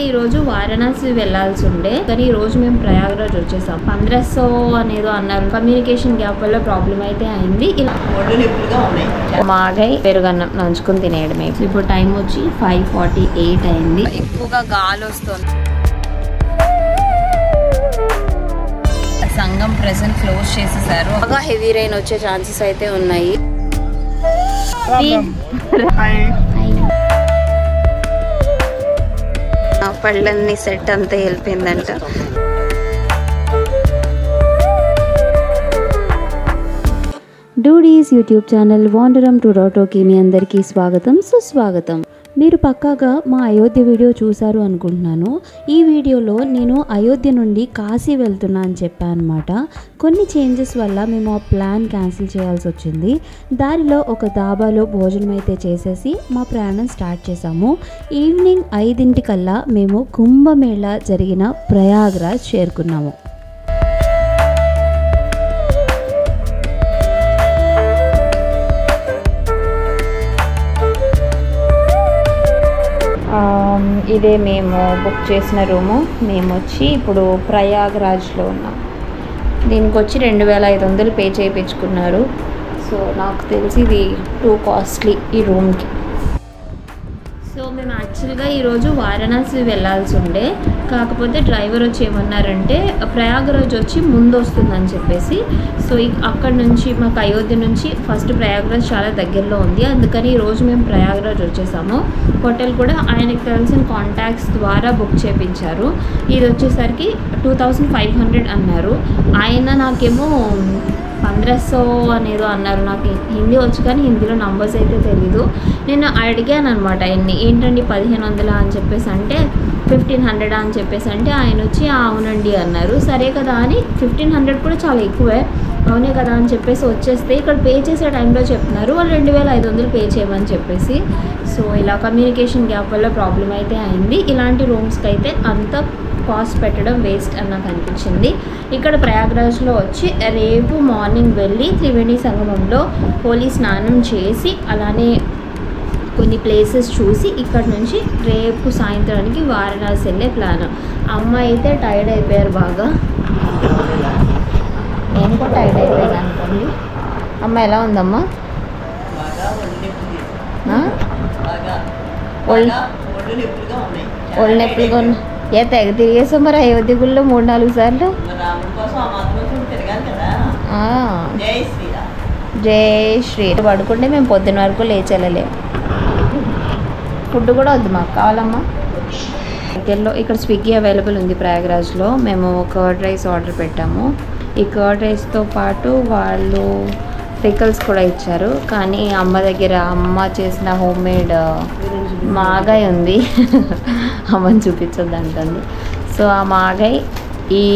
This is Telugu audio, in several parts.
ఈ రోజు వారణాసి వెళ్ళాల్సి ఉండే కానీ ఈ రోజు మేము ప్రయాగరాజ్ వచ్చేసాం. 1500 అనేదో అన్నారు. కమ్యూనికేషన్ గ్యాప్ వల్ల ప్రాబ్లం అయితే అయింది. ఇలా మాగై పెరుగన్నం నంచుకుని తినేయడమే. ఇప్పుడు టైం వచ్చి 5:48 అయింది. ఎక్కువగా గాలి వస్తుంది. సంగం ప్రెసెంట్ క్లోజ్ చేసేసారు. బాగా హెవీ రైన్ వచ్చే ఛాన్సెస్ అయితే ఉన్నాయి. పళ్ళన్నీ సెట్ అంతా వెళ్ళిపోయిందంట. డూడీస్ యూట్యూబ్ ఛానల్ వాండరమ్ టు రోటోకి మీ అందరికీ స్వాగతం, సుస్వాగతం. మీరు పక్కాగా మా అయోధ్య వీడియో చూసారు అనుకుంటున్నాను. ఈ వీడియోలో నేను అయోధ్య నుండి కాశీ వెళ్తున్నా అని చెప్పాను అనమాట. కొన్ని చేంజెస్ వల్ల మేము ఆ ప్లాన్ క్యాన్సిల్ చేయాల్సి వచ్చింది. దారిలో ఒక దాబాలో భోజనం అయితే చేసేసి మా ప్రయాణం స్టార్ట్ చేసాము. ఈవినింగ్ 5 మేము కుంభమేళా జరిగిన ప్రయాగరాజ్ చేరుకున్నాము. ఇదే మేము బుక్ చేసిన రూము. మేము వచ్చి ఇప్పుడు ప్రయాగరాజ్లో ఉన్నాం. దీనికి వచ్చి 2500 పే చేయించుకున్నారు. సో నాకు తెలిసి ఇది టూ కాస్ట్లీ ఈ రూమ్కి. సో మేము యాక్చువల్గా ఈరోజు వారణాసి వెళ్ళాల్సి ఉండే, కాకపోతే డ్రైవర్ వచ్చి ఏమన్నారంటే ప్రయాగరాజ్ వచ్చి ముందు వస్తుందని చెప్పేసి. సో అక్కడ నుంచి మాకు అయోధ్య నుంచి ఫస్ట్ ప్రయాగరాజ్ చాలా దగ్గరలో ఉంది. అందుకని ఈరోజు మేము ప్రయాగరాజ్ వచ్చేసాము. హోటల్ కూడా ఆయనకు తెలిసిన కాంటాక్ట్స్ ద్వారా బుక్ చేయించారు. ఇది వచ్చేసరికి 2500 అన్నారు. ఆయన నాకేమో 1500 అనేదో అన్నారు. నాకు హిందీ వచ్చు కానీ హిందీలో నంబర్స్ అయితే తెలీదు. నేను అడిగాను అనమాట ఏంటండి 1500 అని చెప్పేసి అంటే 1500 అని చెప్పేసి అంటే ఆయన వచ్చి అవునండి అన్నారు. సరే కదా అని 1500 కూడా చాలా ఎక్కువే, అవునే కదా అని చెప్పేసి వచ్చేస్తే ఇక్కడ పే చేసే టైంలో చెప్తున్నారు వాళ్ళు 2500 పే చేయమని చెప్పేసి. సో ఇలా కమ్యూనికేషన్ గ్యాప్ వల్ల ప్రాబ్లం అయితే అయింది. ఇలాంటి రూమ్స్కి అయితే అంత కాస్ట్ పెట్టడం వేస్ట్ అని నాకు అనిపించింది. ఇక్కడ ప్రయాగరాజ్లో వచ్చి రేపు మార్నింగ్ వెళ్ళి త్రివేణి సంగమంలో హోలీ స్నానం చేసి అలానే కొన్ని ప్లేసెస్ చూసి ఇక్కడ నుంచి రేపు సాయంత్రానికి వారణాసి వెళ్ళే ప్లాన్. అమ్మ అయితే టైర్డ్ అయిపోయారు బాగా. నేను కూడా టైర్డ్ అయిపోయాను అనుకోండి. అమ్మ ఎలా ఉందమ్మా? ఒళ్ళు నొప్పులుగా ఉన్నాయి. తెగ తిరిగేసాం మరి అయోధ్య గుళ్ళో 3-4 సార్లు. జై శ్రీ పడుకుంటే మేము పొద్దున్న వరకు లేచి వెళ్ళలేము. ఫుడ్ కూడా వద్దు మాకు, కావాలమ్మా. దగ్గరలో ఇక్కడ స్విగ్గీ అవైలబుల్ ఉంది ప్రయాగరాజ్లో. మేము కర్డ్ రైస్ ఆర్డర్ పెట్టాము. ఈ కర్డ్ రైస్తో పాటు వాళ్ళు పికల్స్ కూడా ఇచ్చారు. కానీ అమ్మ దగ్గర అమ్మ చేసిన హోమ్ మేడ్ మాగాయ్ ఉంది. అమ్మని చూపించొద్దు అంటుంది. సో ఆ మాగాయ్ ఈ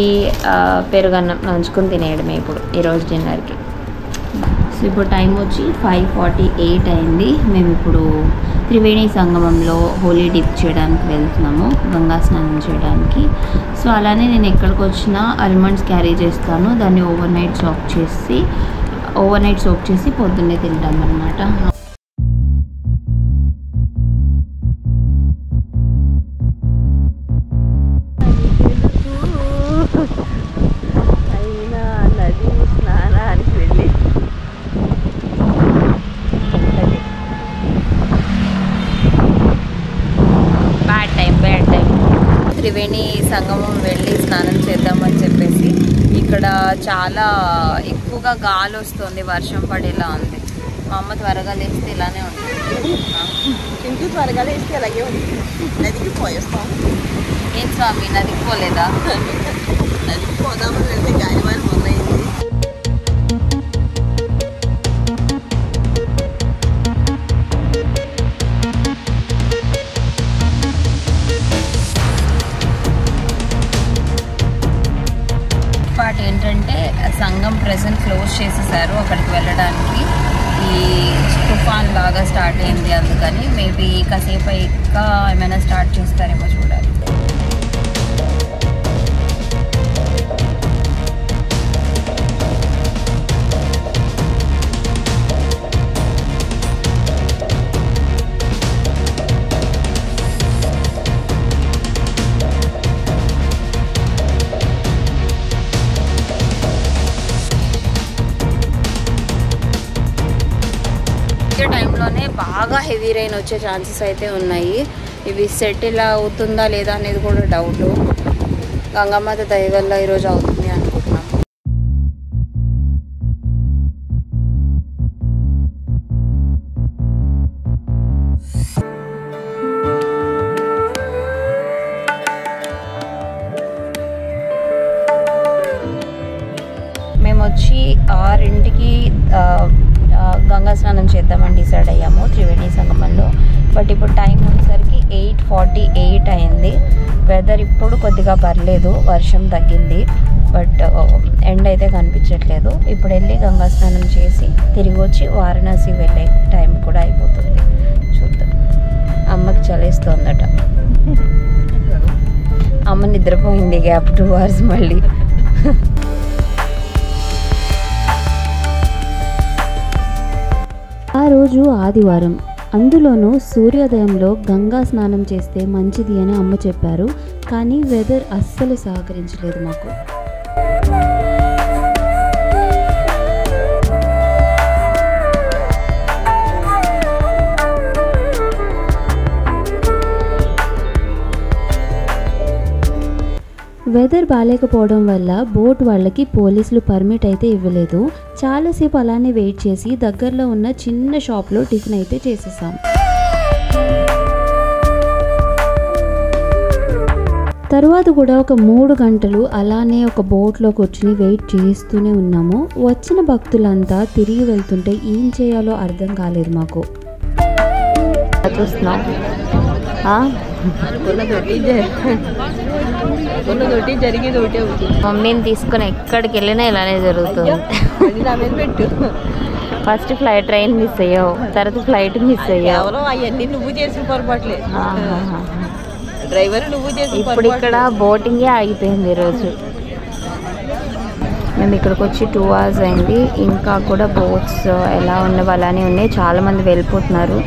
పెరుగన్నం నంచుకుని తినేయడమే ఇప్పుడు ఈరోజు డిన్నర్కి. సో ఇప్పుడు టైం వచ్చి 5:48 అయింది. మేము ఇప్పుడు త్రివేణి సంగమంలో హోలీ డిప్ చేయడానికి వెళ్తున్నాము, గంగా స్నానం చేయడానికి. సో అలానే నేను ఎక్కడికి వచ్చినా ఆల్మండ్స్ క్యారీ చేస్తాను. దాన్ని ఓవర్ నైట్ సోక్ చేసి పొద్దున్నే తింటాం అన్నమాట. త్రివేణి సంగమం వెళ్ళి స్నానం చేద్దామని చెప్పేసి ఇక్కడ చాలా ఎక్కువగా గాలి వస్తుంది, వర్షం పడేలా ఉంది. మా అమ్మ త్వరగా లేస్తే ఇలానే ఉంటుంది. ఇంటి త్వరగా లేస్తే అలాగే ఉంది. నదికి పోయేస్తాం. ఏం స్వామి నదికి పోలేదా? నదికి పోదామని వెళ్తే గాలివాన మొదలైంది. ఏంటంటే సంగం ప్రెసెంట్ క్లోజ్ చేసేసారు అక్కడికి వెళ్ళడానికి. ఈ తుఫాన్ లాగా స్టార్ట్ అయింది, అందుకని మేబీ కాసేపు ఇంకా ఏమైనా స్టార్ట్ చేస్తారేమో చూడాలి. టైంలోనే బాగా హెవీ రెయిన్ వచ్చే ఛాన్సెస్ అయితే ఉన్నాయి. ఇవి సెటిల్ అవుతుందా లేదా అనేది కూడా డౌట్. గంగమ్మాత దయ వల్ల ఈరోజు అవుతుంది అనుకుంటున్నాం. మేము వచ్చి 6ంటికి గంగా స్నానం చేద్దామని డిసైడ్ అయ్యాము త్రివేణి సంగమంలో. బట్ ఇప్పుడు టైం వచ్చేసరికి 8:48 అయింది. వెదర్ ఇప్పుడు కొద్దిగా పర్లేదు, వర్షం తగ్గింది, బట్ ఎండ్ అయితే కనిపించట్లేదు. ఇప్పుడు వెళ్ళి గంగా స్నానం చేసి తిరిగి వచ్చి వారణాసి వెళ్ళే టైం కూడా అయిపోతుంది. చూద్దాం. అమ్మకి చలేస్తోందట. అమ్మ నిద్రపోయింది గ్యాప్ 2 hours మళ్ళీ. ఆ రోజు ఆదివారం, అందులోనూ సూర్యోదయంలో గంగా స్నానం చేస్తే మంచిది అని అమ్మ చెప్పారు. కానీ వెదర్ అస్సలు సహకరించలేదు మాకు. వెదర్ బాగాలేకపోవడం వల్ల బోట్ వాళ్ళకి పోలీసులు పర్మిట్ అయితే ఇవ్వలేదు. చాలాసేపు అలానే వెయిట్ చేసి దగ్గరలో ఉన్న చిన్న షాప్లో టిఫిన్ అయితే చేసేసాం. తర్వాత కూడా ఒక 3 గంటలు అలానే ఒక బోట్లో కూర్చుని వెయిట్ చేస్తూనే ఉన్నాము. వచ్చిన భక్తులంతా తిరిగి వెళ్తుంటే ఏం చేయాలో అర్థం కాలేదు మాకు. మమ్మీని తీసుకుని ఎక్కడికి వెళ్ళినా ఇలానే జరుగుతుంది. ఫస్ట్ ట్రైన్ మిస్ అయ్యావు, తర్వాత ఫ్లైట్ మిస్ అయ్యావు. అవన్నీ నువ్వు చేసిన పొరపాట్లే, డ్రైవర్ నువ్వు చేసిన. ఇప్పుడు ఇక్కడ బోటింగే ఆగిపోయింది ఈరోజు. మేము ఇక్కడికి వచ్చి 2 hours అయింది. ఇంకా కూడా బోట్స్ ఎలా ఉన్నవి అలానే ఉన్నాయి. చాలామంది వెళ్ళిపోతున్నారు,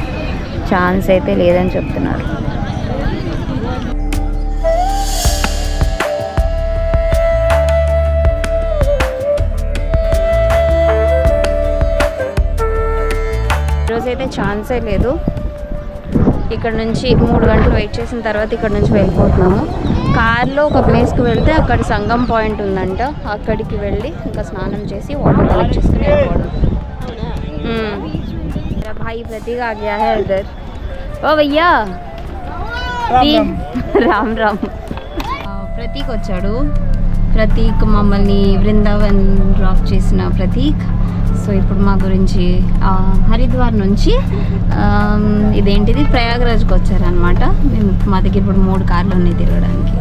ఛాన్స్ అయితే లేదని చెప్తున్నారు. ఈరోజైతే ఛాన్సే లేదు. ఇక్కడ నుంచి 3 గంటలు వెయిట్ చేసిన తర్వాత ఇక్కడ నుంచి వెళ్ళిపోతున్నాము. కార్లో ఒక ప్లేస్కి వెళ్తే అక్కడ సంగం పాయింట్ ఉందంట, అక్కడికి వెళ్ళి ఇంకా స్నానం చేసి వాటర్ కలెక్ట్ చేసుకుని వెళ్ళిపోవడం. भाई प्रतीक आ गया है इधर. ओ भैया రామ్ రామ్. ప్రతీక్ వచ్చాడు. ప్రతీక్ మమ్మల్ని బృందావన్ డ్రాప్ చేసిన ప్రతీక్. సో ఇప్పుడు మా గురించి హరిద్వార్ నుంచి ఇదేంటిది ప్రయాగరాజ్కి వచ్చారనమాట. మేము మా దగ్గర ఇప్పుడు 3 కార్లు ఉన్నాయి తిరగడానికి.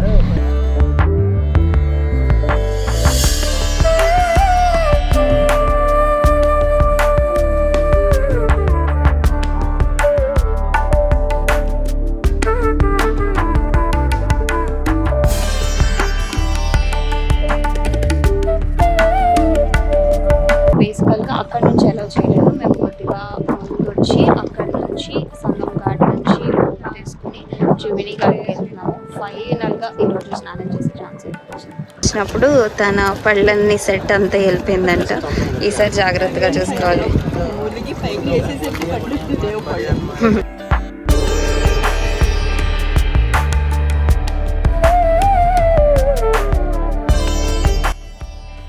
బేసికల్గా అక్కడ నుంచి అలౌ చేయలేదు. మేము కొద్దిగా ముందు వచ్చి అక్కడి నుంచి సంగం ఘాట్ నుంచి తీసుకుని త్రివేణి ఘాట్కి వెళ్తున్నాము. ఫైనల్గా ఈరోజు స్నానం చేసే ఛాన్స్ వచ్చినప్పుడు తన పళ్ళన్నీ సెట్ అంతా వెళ్ళిపోయిందంట. ఈసారి జాగ్రత్తగా చూసుకోవాలి.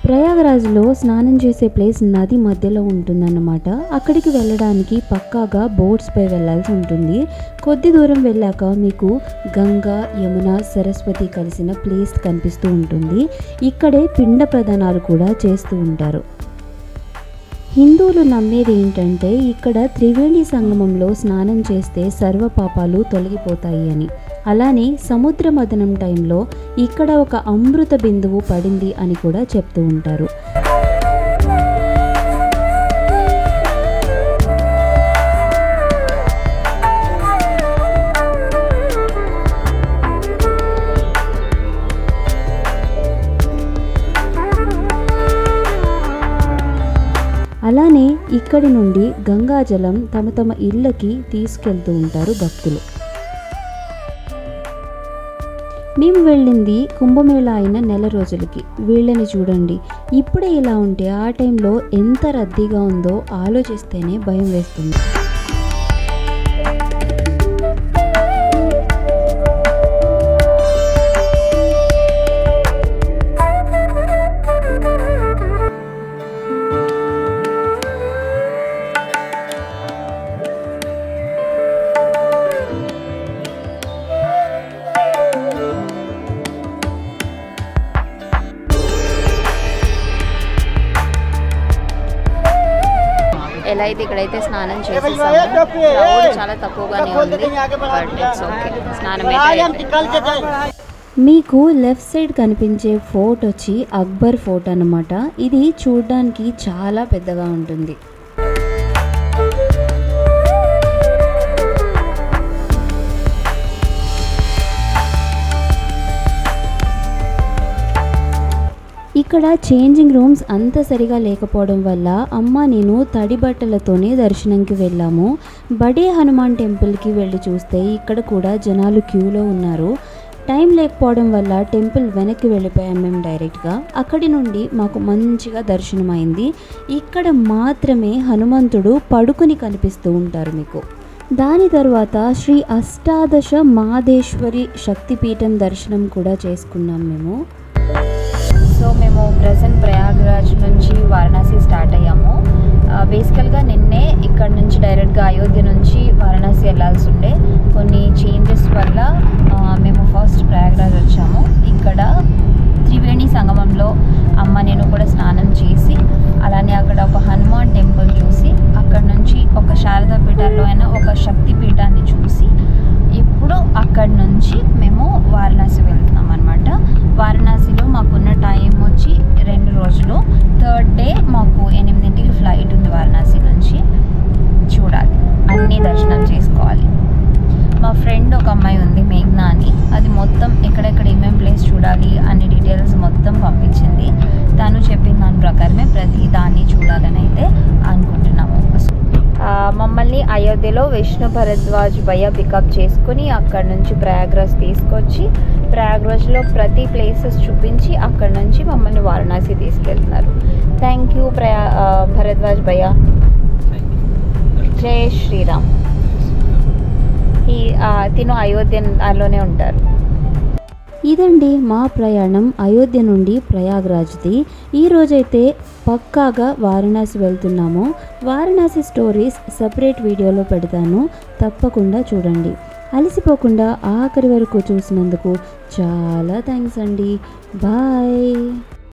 ప్రయాగరాజ్లో స్నానం చేసే ప్లేస్ నది మధ్యలో ఉంటుందన్నమాట. అక్కడికి వెళ్ళడానికి పక్కాగా బోట్స్పై వెళ్ళాల్సి ఉంటుంది. కొద్ది దూరం వెళ్ళాక మీకు గంగా, యమున, సరస్వతి కలిసిన ప్లేస్ కనిపిస్తూ ఉంటుంది. ఇక్కడే పిండ ప్రదానాలు కూడా చేస్తూ ఉంటారు. హిందువులు నమ్మేది ఏంటంటే ఇక్కడ త్రివేణి సంగమంలో స్నానం చేస్తే సర్వ పాపాలు తొలగిపోతాయి అని. అలానే సముద్ర మథనం టైంలో ఇక్కడ ఒక అమృత బిందువు పడింది అని కూడా చెప్తూ ఉంటారు. అలానే ఇక్కడి నుండి గంగాజలం తమ తమ ఇళ్ళకి తీసుకెళ్తూ ఉంటారు భక్తులు. మేము వెళ్ళింది కుంభమేళా అయిన నెల రోజులకి. వీళ్ళని చూడండి, ఇప్పుడే ఇలా ఉంటే ఆ టైంలో ఎంత రద్దీగా ఉందో ఆలోచిస్తేనే భయం వేస్తుంది. ఎలా అయితే ఇక్కడైతే స్నానం చేసేసాము. క్రౌడ్ చాలా తక్కువగానే ఉంది, బట్ ఇట్స్ ఓకే. స్నానం అయితే మీకు లెఫ్ట్ సైడ్ కనిపించే ఫోర్ట్ వచ్చి అక్బర్ ఫోర్ట్ అన్నమాట. ఇది చూడడానికి చాలా పెద్దగా ఉంటుంది. ఇక్కడ చేంజింగ్ రూమ్స్ అంత సరిగా లేకపోవడం వల్ల అమ్మ నేను తడి బట్టలతోనే దర్శనంకి వెళ్ళాము. బడే హనుమాన్ టెంపుల్కి వెళ్ళి చూస్తే ఇక్కడ కూడా జనాలు క్యూలో ఉన్నారు. టైం లేకపోవడం వల్ల టెంపుల్ వెనక్కి వెళ్ళిపోయాం మేము డైరెక్ట్గా. అక్కడి నుండి మాకు మంచిగా దర్శనం అయింది. ఇక్కడ మాత్రమే హనుమంతుడు పడుకుని కనిపిస్తూ ఉంటారు మీకు. దాని తర్వాత శ్రీ అష్టాదశ మాదేశ్వరి శక్తిపీఠం దర్శనం కూడా చేసుకున్నాం మేము. సో మేము ప్రజెంట్ ప్రయాగ్రాజ్ నుంచి వారణాసి స్టార్ట్ అయ్యాము. బేసికల్గా నిన్నే ఇక్కడ నుంచి డైరెక్ట్గా అయోధ్య నుంచి వారణాసి వెళ్ళాల్సి ఉండే. కొన్ని చేంజెస్ వల్ల మేము ఫస్ట్ ప్రయాగ్రాజ్ వచ్చాము. ఇక్కడ త్రివేణి సంగమంలో అమ్మ నేను కూడా స్నానం చేసి, అలానే అక్కడ ఒక హనుమాన్ టెంపుల్ చూసి, అక్కడ నుంచి ఒక శారదా పీఠాల్లో అయినా ఒక శక్తి పీఠాన్ని చూసి, ఇప్పుడు అక్కడి నుంచి మేము వారణాసి వెళ్తున్నాం అనమాట. వారణాసిలో మాకున్న టైం వచ్చి 2 రోజులు. థర్డ్ డే మాకు 8 ఫ్లైట్ ఉంది వారణాసి నుంచి. చూడాలి, అన్నీ దర్శనం చేసుకోవాలి. మా ఫ్రెండ్ ఒక అమ్మాయి ఉంది మేఘ్నా అని, అది మొత్తం ఎక్కడెక్కడ ఏమేమి ప్లేస్ చూడాలి అన్ని డీటెయిల్స్ మొత్తం పంపించింది. తను చెప్పిన దాని ప్రకారమే ప్రతి దాన్ని చూడాలని అయితే అనుకుంటున్నాము. మమ్మల్ని అయోధ్యలో విష్ణు భరద్వాజ్ భయ్య పికప్ చేసుకుని అక్కడ నుంచి ప్రయాగ్రాజ్ తీసుకొచ్చి, ప్రయాగ్రాజ్లో ప్రతి ప్లేసెస్ చూపించి అక్కడ నుంచి మమ్మల్ని వారణాసి తీసుకెళ్తున్నారు. థ్యాంక్ యూ భరద్వాజ్ భయ్య. జై శ్రీరామ్. తిను అయోధ్యలోనే ఉంటారు. ఇదండి మా ప్రయాణం అయోధ్య నుండి ప్రయాగ్రాజ్ది. ఈరోజైతే పక్కాగా వారణాసి వెళ్తున్నాము. వారణాసి స్టోరీస్ సపరేట్ వీడియోలో పెడతాను, తప్పకుండా చూడండి. అలసిపోకుండా ఆఖరి వరకు చూసినందుకు చాలా థ్యాంక్స్ అండి. బాయ్.